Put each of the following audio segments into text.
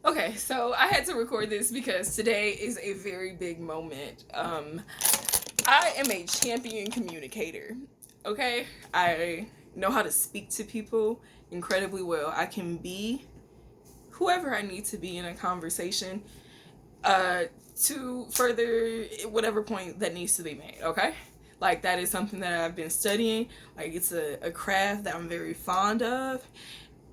Okay, so I had to record this because today is a very big moment. I am a champion communicator. Okay, I know how to speak to people incredibly well. I can be whoever I need to be in a conversation uh, to further whatever point that needs to be made. Okay, like that is something that I've been studying. Like it's a craft that I'm very fond of,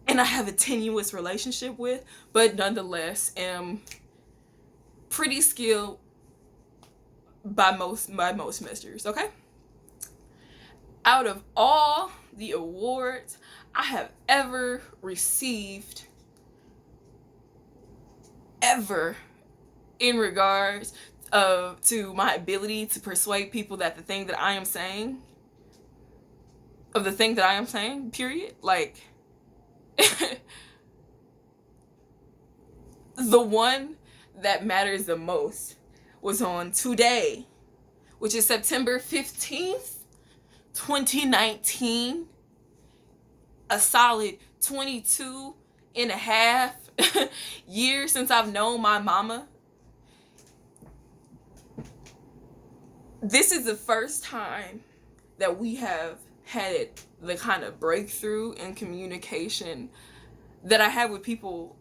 and I have a tenuous relationship with, but nonetheless am pretty skilled by most measures. Okay, out of all the awards I have ever received, ever in regards to my ability to persuade people that the thing that I am saying, of the thing that I am saying, period, like the one that matters the most was on today, which is September 15th, 2019, a solid 22 and a half years since I've known my mama. This is the first time that we have had the kind of breakthrough in communication that I have with people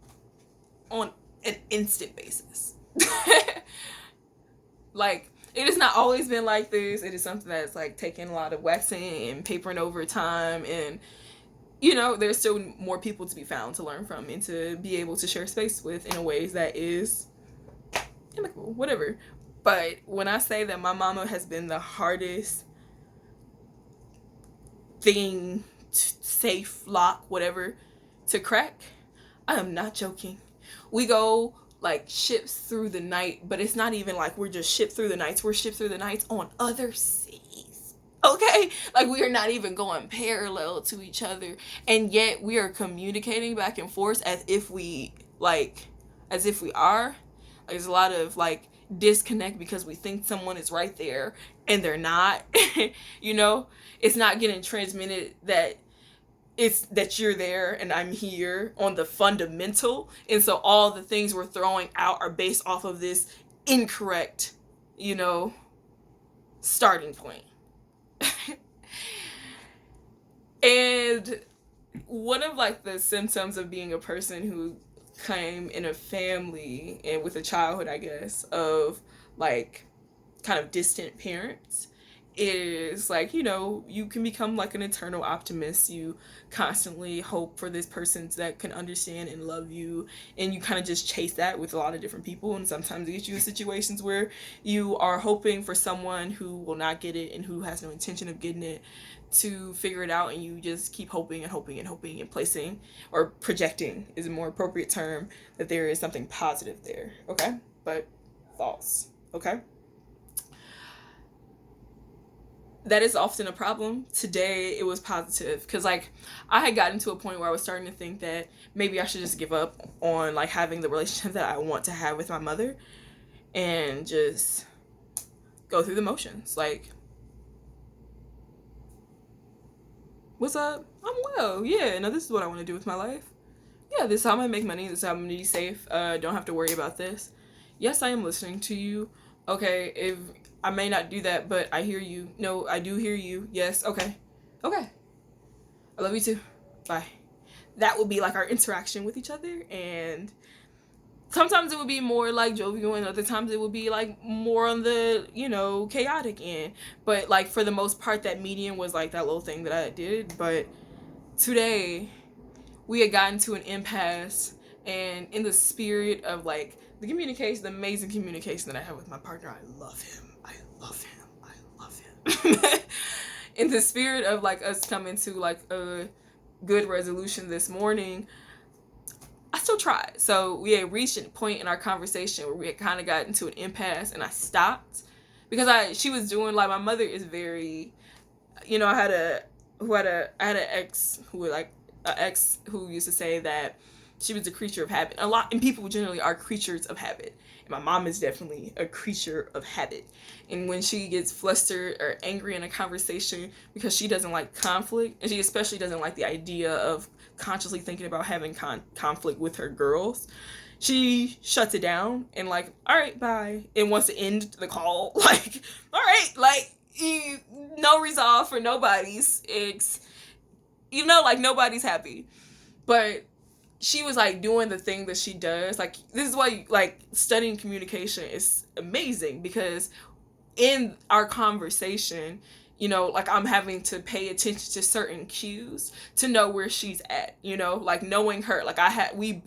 on an instant basis. Like, it has not always been like this. It is something that's like taking a lot of waxing and papering over time, and there's still more people to be found to learn from and to be able to share space with in a ways that is amicable, whatever. But when I say that my mama has been the hardest thing, safe, lock, whatever, to crack, I am not joking. We go like ships through the night, but it's not even like we're just shipped through the nights. We're shipped through the nights on other seas. Okay? Like we are not even going parallel to each other. And yet we are communicating back and forth as if we are. Like there's a lot of like disconnect because we think someone is right there and they're not. you know? It's not getting transmitted that it's that you're there and I'm here on the fundamental. And so all the things we're throwing out are based off of this incorrect, starting point. And one of like the symptoms of being a person who came in a family and with a childhood, I guess, of like kind of distant parents is like, you can become like an eternal optimist. You constantly hope for this person that can understand and love you, and you kind of just chase that with a lot of different people, and sometimes it gets you in situations where you are hoping for someone who will not get it and who has no intention of getting it to figure it out, and you just keep hoping and hoping and hoping and placing, or projecting is a more appropriate term, that there is something positive there. Okay, but false. Okay, that is often a problem. Today it was positive because like I had gotten to a point where I was starting to think that maybe I should just give up on like having the relationship that I want to have with my mother and just go through the motions. Like, what's up? I'm well. Yeah, no, this is what I want to do with my life. Yeah, this is how I'm gonna make money. This is how I'm gonna be safe. Don't have to worry about this. Yes, I am listening to you. Okay, if I may not do that, but I hear you. No, I do hear you. Yes, okay. Okay. I love you too. Bye. That would be like our interaction with each other, and sometimes it would be more like jovial, and other times it would be like more on the, chaotic end. But like for the most part, that median was like that little thing that I did. But today, we had gotten to an impasse, and in the spirit of like the communication, the amazing communication that I have with my partner, I love him. I love him. I love him. In the spirit of like us coming to like a good resolution this morning, I still tried. So we had reached a point in our conversation where we had kind of gotten to an impasse, and I stopped because she was doing like, my mother is very, I had an ex who used to say that she was a creature of habit. A lot, and people generally are creatures of habit. And my mom is definitely a creature of habit. And when she gets flustered or angry in a conversation because she doesn't like conflict, and she especially doesn't like the idea of consciously thinking about having conflict with her girls, she shuts it down and like, all right, bye, and wants to end the call. Like, all right, like, no resolve for nobody's. It's, like nobody's happy. But she was like doing the thing that she does. Like, this is why like studying communication is amazing, because in our conversation, like I'm having to pay attention to certain cues to know where she's at, like knowing her, like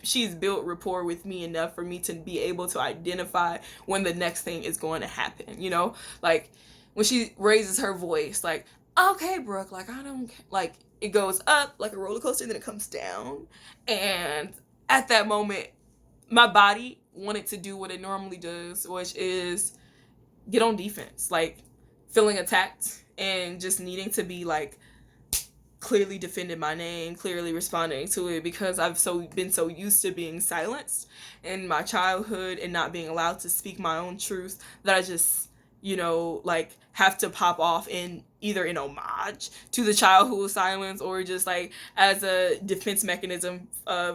she's built rapport with me enough for me to be able to identify when the next thing is going to happen, like when she raises her voice, like, okay, Brooke, like, I don't, like, it goes up like a roller coaster, then it comes down. And at that moment, my body wanted to do what it normally does, which is get on defense, like feeling attacked and just needing to be like clearly defending my name, clearly responding to it, because I've been so used to being silenced in my childhood and not being allowed to speak my own truth, that I just, like have to pop off in either in homage to the childhood silence, or just like as a defense mechanism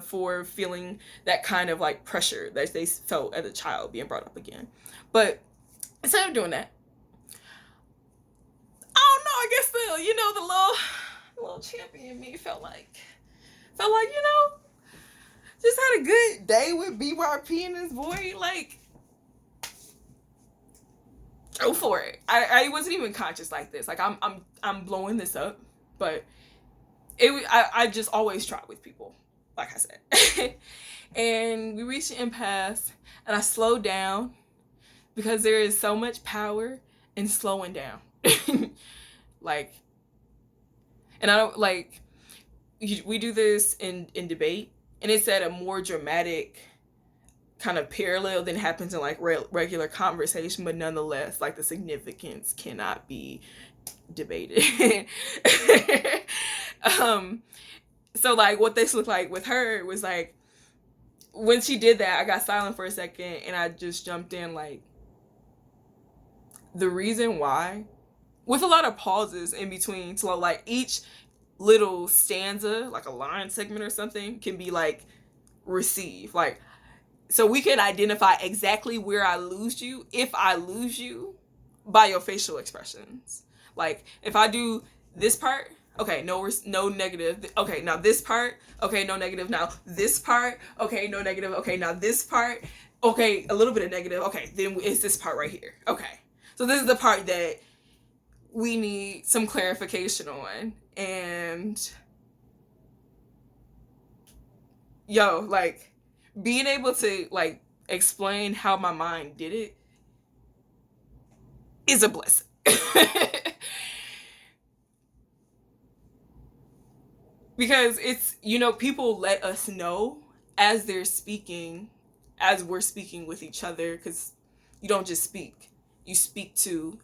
for feeling that kind of like pressure that they felt as a child being brought up again. But instead of doing that, I don't know, I guess the little champion me felt like, just had a good day with BYP and his boy. Like, go for it. I wasn't even conscious like this. Like, I'm blowing this up, but I just always try with people, like I said. And we reached an impasse, and I slowed down, because there is so much power in slowing down. Like, and I don't, like, we do this in debate, and it's at a more dramatic kind of parallel than happens in like regular conversation, but nonetheless, like, the significance cannot be debated. So like what this looked like with her was like, when she did that, I got silent for a second, and I just jumped in like, the reason why, with a lot of pauses in between, so like each little stanza, like a line segment or something, can be like received, like, so we can identify exactly where I lose you, if I lose you, by your facial expressions. Like, if I do this part, okay, no negative, okay, now this part, okay, no negative, now this part, okay, no negative, okay, now this part, okay, a little bit of negative, okay, then it's this part right here, okay. So this is the part that we need some clarification on. And like, being able to like explain how my mind did it is a blessing. Because it's, people let us know as they're speaking, as we're speaking with each other, because you don't just speak, you speak to,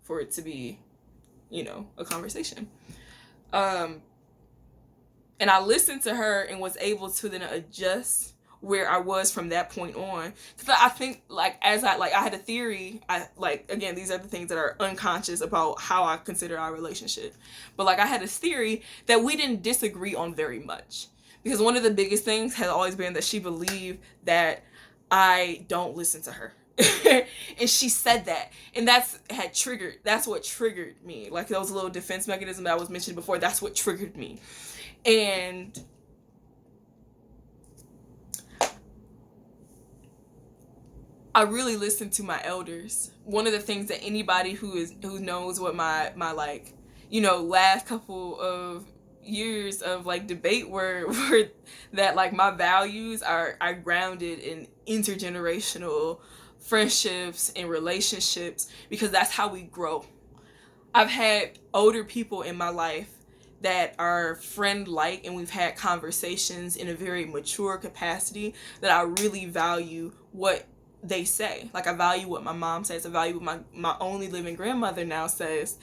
for it to be, a conversation. And I listened to her and was able to then adjust where I was from that point on. Because I think, like, I had a theory, again, these are the things that are unconscious about how I consider our relationship. But, like, I had a theory that we didn't disagree on very much. Because one of the biggest things has always been that she believed that I don't listen to her. And she said that, and that's what triggered me. Like, those little defense mechanism that I was mentioning before, that's what triggered me. And I really listen to my elders. One of the things that anybody who knows what my like, last couple of years of like debate were that like my values are grounded in intergenerational friendships and relationships, because that's how we grow. I've had older people in my life that are friend-like, and we've had conversations in a very mature capacity that I really value what they say. Like, I value what my mom says, I value what my only living grandmother now says,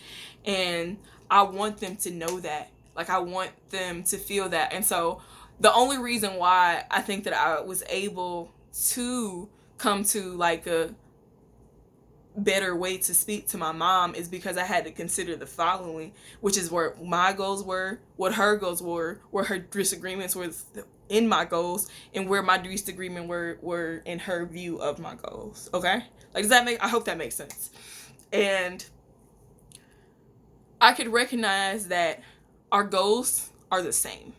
and I want them to know that. Like, I want them to feel that. And so the only reason why I think that I was able to come to like a better way to speak to my mom is because I had to consider the following, which is where my goals were, what her goals were, where her disagreements in my goals and where my disagreement were in her view of my goals. Okay? Like, I hope that makes sense. And I could recognize that our goals are the same.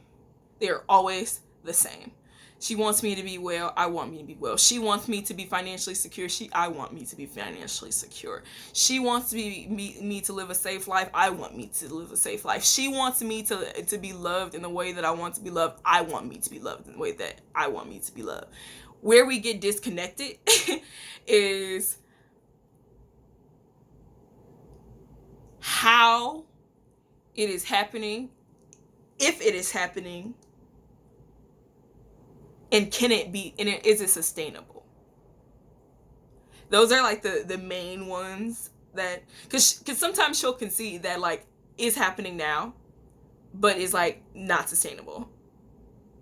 They're always the same. She wants me to be well. I want me to be well. She wants me to be financially secure. I want me to be financially secure. She wants me to live a safe life. I want me to live a safe life. She wants me to be loved in the way that I want to be loved. I want me to be loved in the way that I want me to be loved. Where we get disconnected is how it is happening, if it is happening, and is it sustainable? Those are like the main ones that, cause sometimes she'll concede that like is happening now, but is like not sustainable,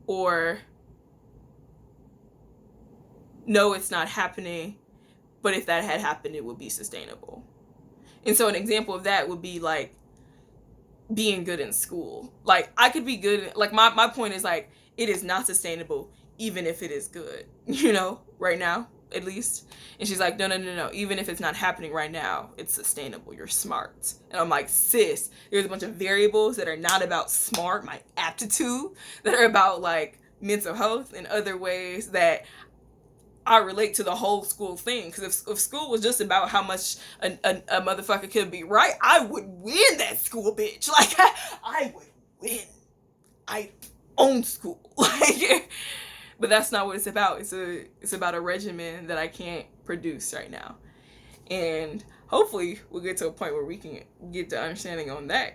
or no, it's not happening, but if that had happened, it would be sustainable. And so an example of that would be like being good in school. Like I could be good, like my point is like it is not sustainable even if it is good, right now, at least. And she's like, no. Even if it's not happening right now, it's sustainable. You're smart. And I'm like, sis, there's a bunch of variables that are not about smart, my aptitude, that are about like mental health and other ways that I relate to the whole school thing. Because if school was just about how much a motherfucker could be right, I would win that school, bitch. Like, I would win. I own school. Like, but that's not what it's about. It's about a regimen that I can't produce right now. And hopefully we'll get to a point where we can get the understanding on that.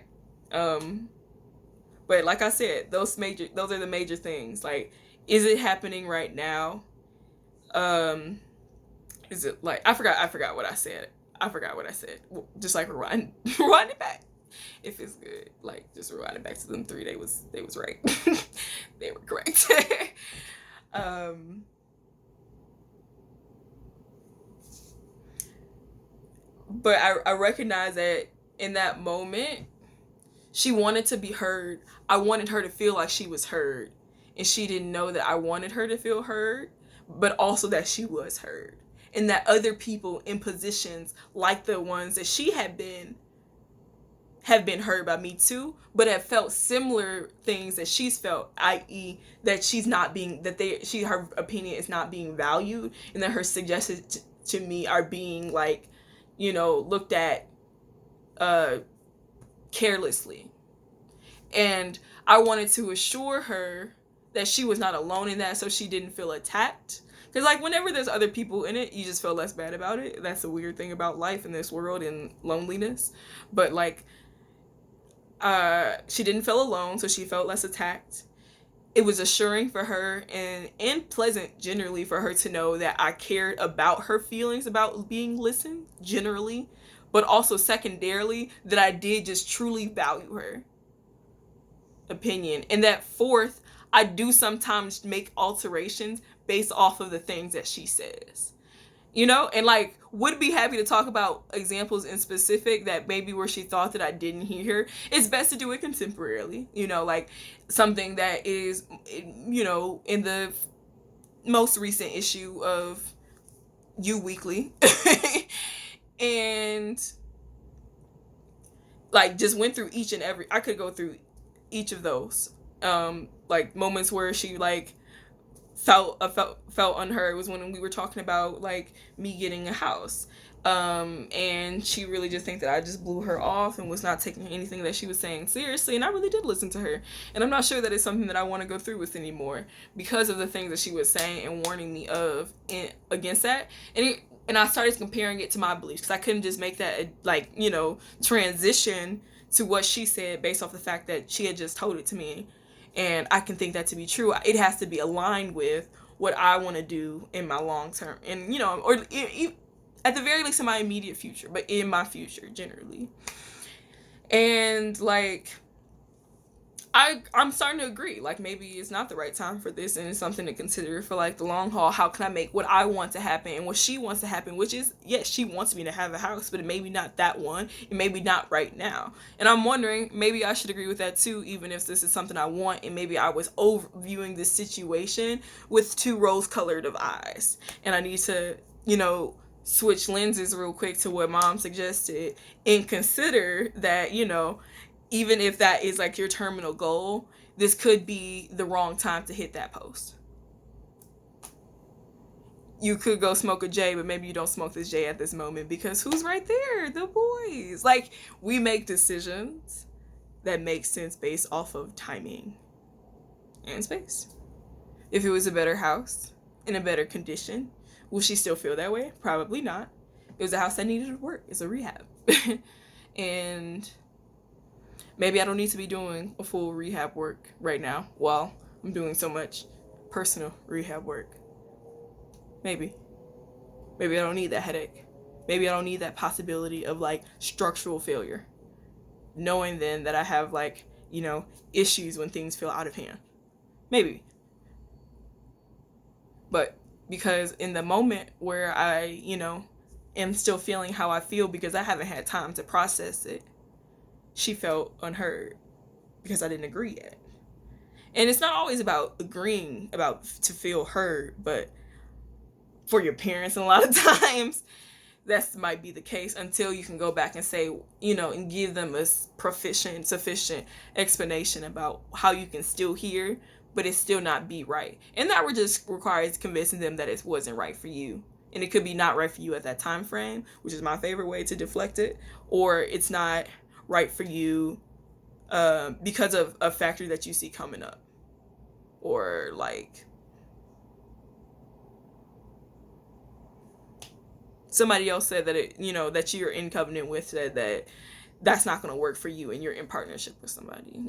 But like I said, those are the major things. Like, is it happening right now? Is it like, I forgot what I said. Just like rewind it back. If it's good, like just rewind it back to them 3. They was right. They were correct. But I recognize that in that moment, she wanted to be heard. I wanted her to feel like she was heard. And she didn't know that I wanted her to feel heard, but also that she was heard. And that other people in positions like the ones that she had been have been heard by me too, but have felt similar things that she's felt, i.e. that her opinion is not being valued, and that her suggestions to me are being like, looked at carelessly. And I wanted to assure her that she was not alone in that, so she didn't feel attacked. Because like whenever there's other people in it, you just feel less bad about it. That's a weird thing about life in this world and loneliness. But like, she didn't feel alone, so she felt less attacked. It was assuring for her and pleasant generally for her to know that I cared about her feelings about being listened generally, but also secondarily that I did just truly value her opinion. And that fourth, I do sometimes make alterations based off of the things that she says. And like would be happy to talk about examples in specific that maybe where she thought that I didn't hear her. It's best to do it contemporarily, like something that is, in the most recent issue of You Weekly. And like just went through I could go through each of those, like moments where she like felt unheard. Was when we were talking about like me getting a house, and she really just think that I just blew her off and was not taking anything that she was saying seriously. And I really did listen to her, and I'm not sure that it's something that I want to go through with anymore because of the things that she was saying and warning me of against that. And I started comparing it to my beliefs, because I couldn't just make that transition to what she said based off the fact that she had just told it to me. And I can think that to be true. It has to be aligned with what I want to do in my long term. And, or at the very least in my immediate future, but in my future generally. And like, I'm starting to agree. Like, maybe it's not the right time for this, and it's something to consider for like the long haul. How can I make what I want to happen and what she wants to happen? Which is, yes, she wants me to have a house, but it maybe not that one. It maybe not right now. And I'm wondering, maybe I should agree with that too, even if this is something I want, and maybe I was overviewing this situation with too rose-colored of eyes, and I need to, switch lenses real quick to what mom suggested and consider that, even if that is like your terminal goal, this could be the wrong time to hit that post. You could go smoke a J, but maybe you don't smoke this J at this moment because who's right there? The boys. Like, we make decisions that make sense based off of timing and space. If it was a better house in a better condition, will she still feel that way? Probably not. It was a house that needed work. It's a rehab. And maybe I don't need to be doing a full rehab work right now while I'm doing so much personal rehab work. Maybe I don't need that headache. Maybe I don't need that possibility of like structural failure. Knowing then that I have like, issues when things feel out of hand. Maybe. But because in the moment where I, am still feeling how I feel because I haven't had time to process it, she felt unheard because I didn't agree yet. And it's not always about agreeing about to feel heard, but for your parents, a lot of times that might be the case until you can go back and say, and give them a sufficient explanation about how you can still hear, but it still not be right. And that just requires convincing them that it wasn't right for you. And it could be not right for you at that time frame, which is my favorite way to deflect it, or it's not right for you because of a factor that you see coming up, or like somebody else said that that you're in covenant with, said that that's not going to work for you and you're in partnership with somebody.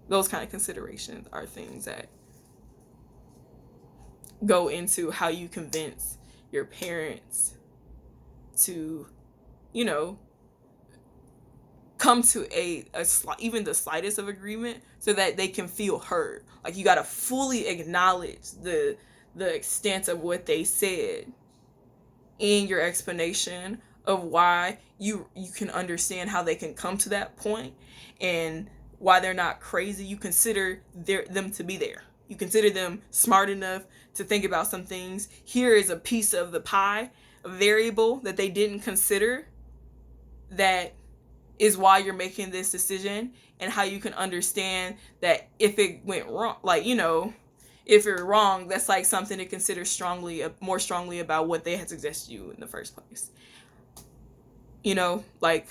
Those kind of considerations are things that go into how you convince your parents to come to even the slightest of agreement so that they can feel heard. Like, you got to fully acknowledge the extent of what they said in your explanation of why you can understand how they can come to that point and why they're not crazy. You consider them to be there. You consider them smart enough to think about some things. Here is a piece of the pie, a variable that they didn't consider, that is why you're making this decision, and how you can understand that if it went wrong, like, if you're wrong, that's like something to consider more strongly about what they had suggested you in the first place. Like,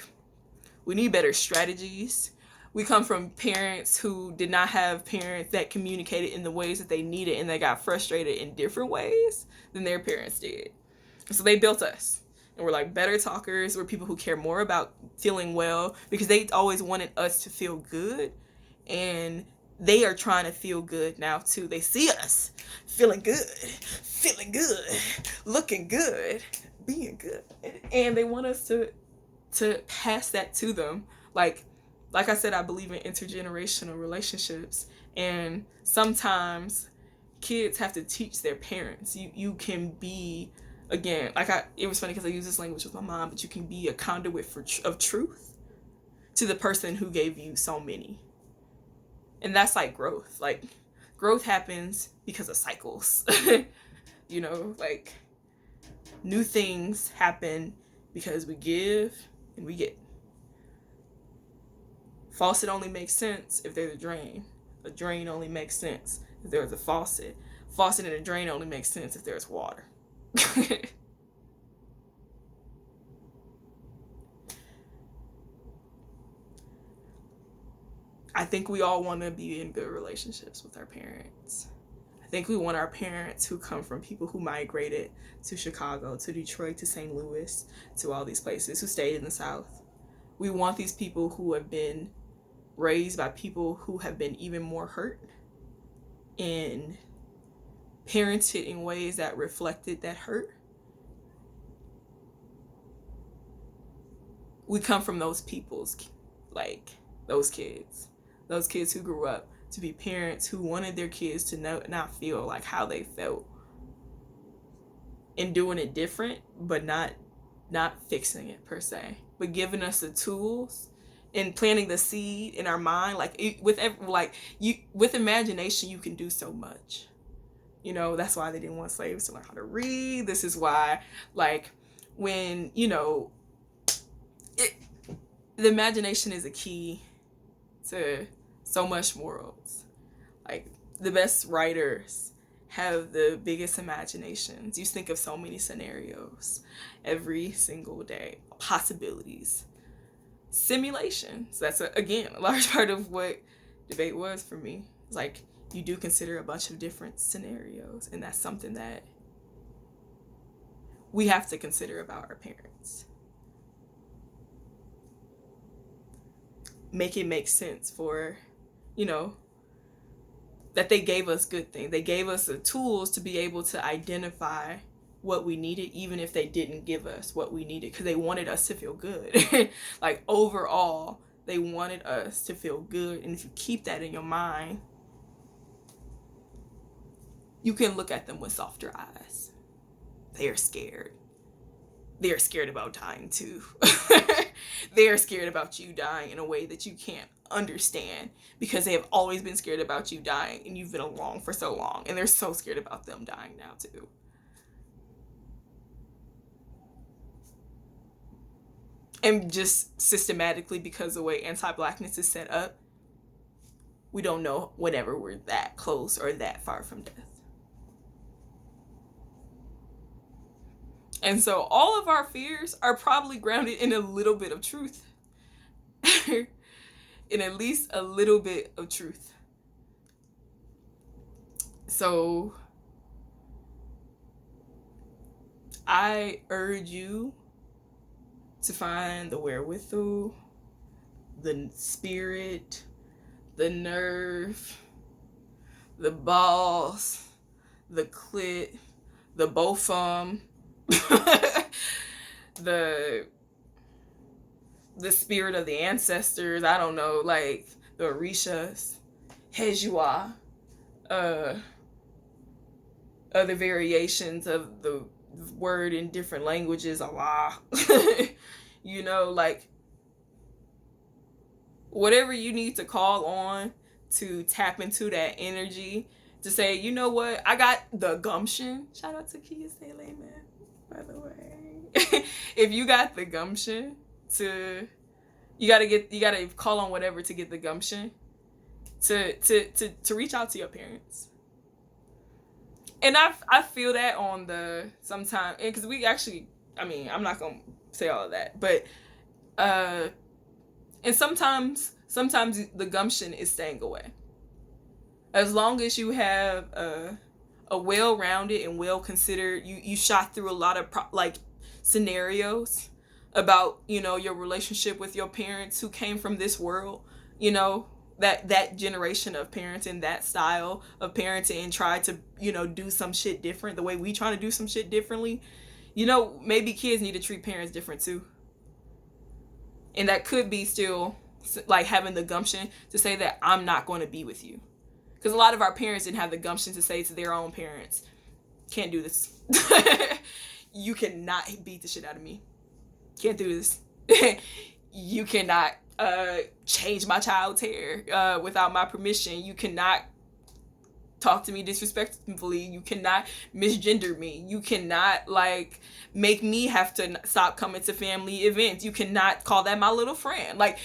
we need better strategies. We come from parents who did not have parents that communicated in the ways that they needed, and they got frustrated in different ways than their parents did. So they built us. And we're like better talkers. We're people who care more about feeling well because they always wanted us to feel good. And they are trying to feel good now too. They see us feeling good, looking good, being good. And they want us to pass that to them. Like I said, I believe in intergenerational relationships. And sometimes kids have to teach their parents. You can be, again, it was funny because I use this language with my mom, but you can be a conduit of truth to the person who gave you so many. And that's like growth. Like, growth happens because of cycles. Like, new things happen because we give and we get. Faucet only makes sense if there's a drain. A drain only makes sense if there's a faucet. Faucet and a drain only makes sense if there's water. I think we all want to be in good relationships with our parents. I think we want our parents who come from people who migrated to Chicago, to Detroit, to St. Louis, to all these places, who stayed in the South. We want these people who have been raised by people who have been even more hurt and parented in ways that reflected that hurt. We come from those people's, those kids. Those kids who grew up to be parents who wanted their kids to not feel like how they felt, and doing it different, but not fixing it per se, but giving us the tools and planting the seed in our mind. Like with imagination, you can do so much. You know, that's why they didn't want slaves to learn how to read. This is why, like, when, you know, the imagination is a key to so much worlds. Like, the best writers have the biggest imaginations. You think of so many scenarios every single day, possibilities, simulations. That's again a large part of what debate was for me. It's like, you do consider a bunch of different scenarios, and that's something that we have to consider about our parents. Make it make sense for, you know, that they gave us good things. They gave us the tools to be able to identify what we needed, even if they didn't give us what we needed, because they wanted us to feel good. Like, overall, they wanted us to feel good. And if you keep that in your mind, you can look at them with softer eyes. They are scared. They are scared about dying too. They are scared about you dying in a way that you can't understand, because they have always been scared about you dying, and you've been along for so long, and they're so scared about them dying now too. And just systematically, because the way anti-Blackness is set up, we don't know whenever we're that close or that far from death. And so all of our fears are probably grounded in a little bit of truth. In at least a little bit of truth. So I urge you to find the wherewithal, the spirit, the nerve, the balls, the clit, the bofum, the spirit of the ancestors, I don't know, like the Orishas, Hejua, other variations of the word in different languages, Allah. You know, like, whatever you need to call on to tap into that energy, to say, you know what, I got the gumption. Shout out to Kia Sele, man, by the way. If you got the gumption to, you gotta call on whatever to get the gumption to reach out to your parents. And I feel that on the sometimes, because we actually, I mean, I'm not gonna say all of that, but and sometimes the gumption is staying away. As long as you have a well-rounded and well-considered, you shot through a lot of scenarios about, you know, your relationship with your parents who came from this world, you know, that generation of parents and that style of parenting, and try to, you know, do some shit different the way we trying to do some shit differently. You know, maybe kids need to treat parents different too. And that could be still like having the gumption to say that I'm not going to be with you. Because a lot of our parents didn't have the gumption to say to their own parents, can't do this. You cannot beat the shit out of me. Can't do this. You cannot change my child's hair without my permission. You cannot talk to me disrespectfully. You cannot misgender me. You cannot like make me have to stop coming to family events. You cannot call that my little friend. Like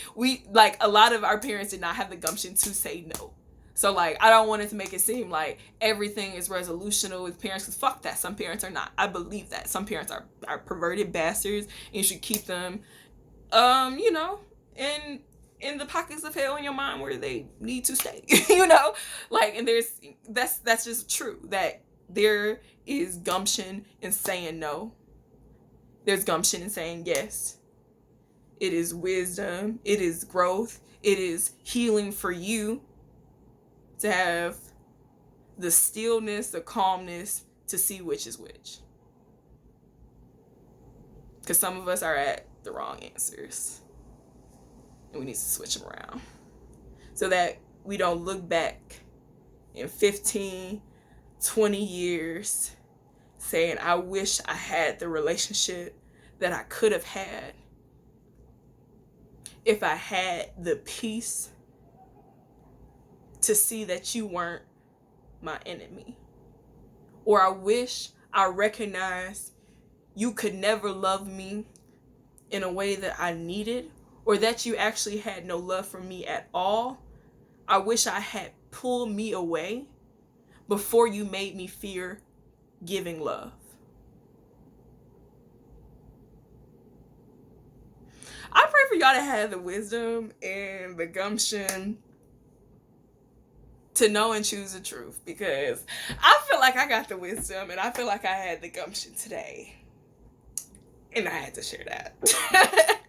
a lot of our parents did not have the gumption to say no. So like, I don't want it to make it seem like everything is resolutional with parents, because fuck that. Some parents are not. I believe that some parents are perverted bastards, and you should keep them you know, in the pockets of hell in your mind where they need to stay. You know, like, and that's just true, that there is gumption in saying no. There's gumption in saying yes. It is wisdom. It is growth. It is healing for you to have the stillness, the calmness to see which is which. Because some of us are at the wrong answers. and we need to switch them around so that we don't look back in 15, 20 years saying, I wish I had the relationship that I could have had if I had the peace to see that you weren't my enemy. Or I wish I recognized you could never love me in a way that I needed, or that you actually had no love for me at all. I wish I had pulled me away before you made me fear giving love. I pray for y'all to have the wisdom and the gumption to know and choose the truth, because I feel like I got the wisdom and I feel like I had the gumption today. And I had to share that.